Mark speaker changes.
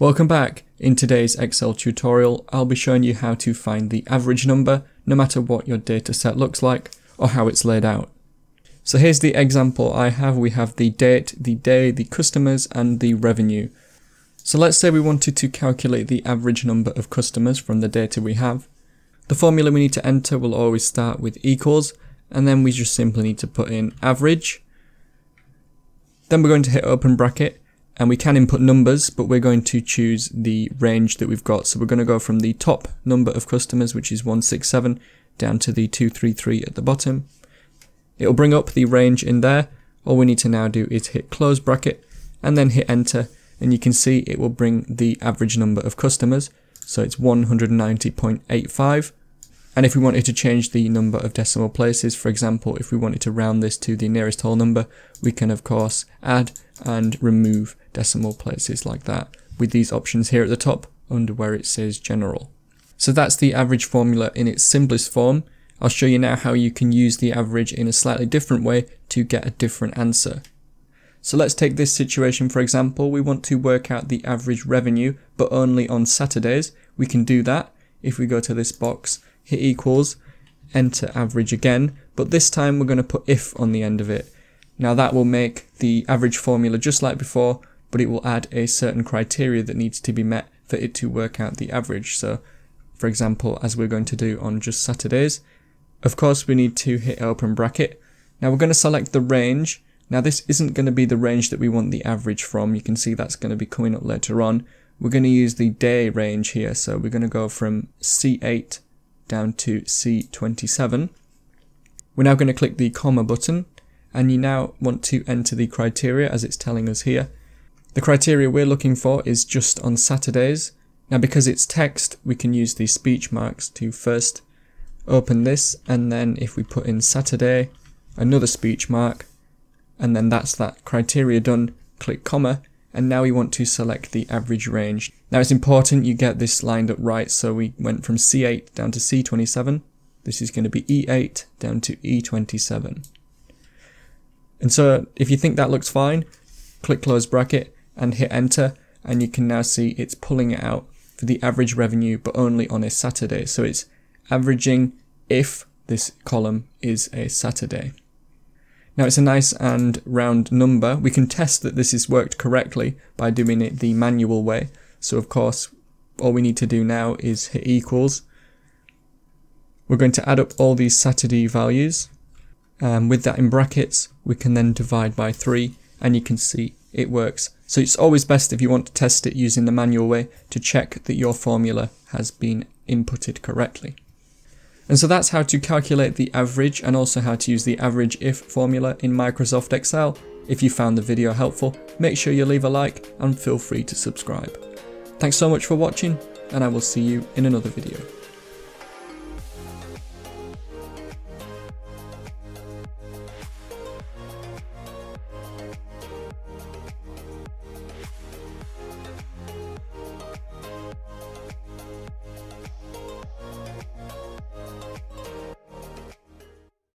Speaker 1: Welcome back. In today's Excel tutorial, I'll be showing you how to find the average number no matter what your data set looks like or how it's laid out. So here's the example I have. We have the date, the day, the customers and the revenue. So let's say we wanted to calculate the average number of customers from the data we have. The formula we need to enter will always start with equals, and then we just simply need to put in average. Then we're going to hit open bracket, and we can input numbers, but we're going to choose the range that we've got. So we're going to go from the top number of customers, which is 167, down to the 233 at the bottom. It'll bring up the range in there. All we need to now do is hit close bracket and then hit enter, and you can see it will bring the average number of customers. So it's 190.85. And if we wanted to change the number of decimal places, for example, if we wanted to round this to the nearest whole number, we can of course add and remove decimal places like that with these options here at the top under where it says general. So that's the average formula in its simplest form. I'll show you now how you can use the average in a slightly different way to get a different answer. So let's take this situation for example. We want to work out the average revenue but only on Saturdays. We can do that if we go to this box, hit equals, enter average again, but this time we're going to put if on the end of it. Now that will make the average formula just like before, but it will add a certain criteria that needs to be met for it to work out the average. So for example, as we're going to do on just Saturdays, of course we need to hit open bracket. Now we're going to select the range. Now this isn't going to be the range that we want the average from. You can see that's going to be coming up later on. We're going to use the day range here. So we're going to go from C8 down to C27. We're now going to click the comma button, and you now want to enter the criteria as it's telling us here. The criteria we're looking for is just on Saturdays. Now because it's text, we can use the speech marks to first open this, and then if we put in Saturday, another speech mark, and then that's that criteria done, click comma, and now we want to select the average range. Now it's important you get this lined up right, so we went from C8 down to C27. This is going to be E8 down to E27. And so if you think that looks fine, click close bracket and hit enter, and you can now see it's pulling it out for the average revenue but only on a Saturday. So it's averaging if this column is a Saturday. Now it's a nice and round number. We can test that this has worked correctly by doing it the manual way. So of course, all we need to do now is hit equals. We're going to add up all these Saturday values. With that in brackets, we can then divide by 3, and you can see it works. So it's always best if you want to test it using the manual way to check that your formula has been inputted correctly. And so that's how to calculate the average and also how to use the AVERAGEIF formula in Microsoft Excel. If you found the video helpful, make sure you leave a like and feel free to subscribe. Thanks so much for watching, and I will see you in another video.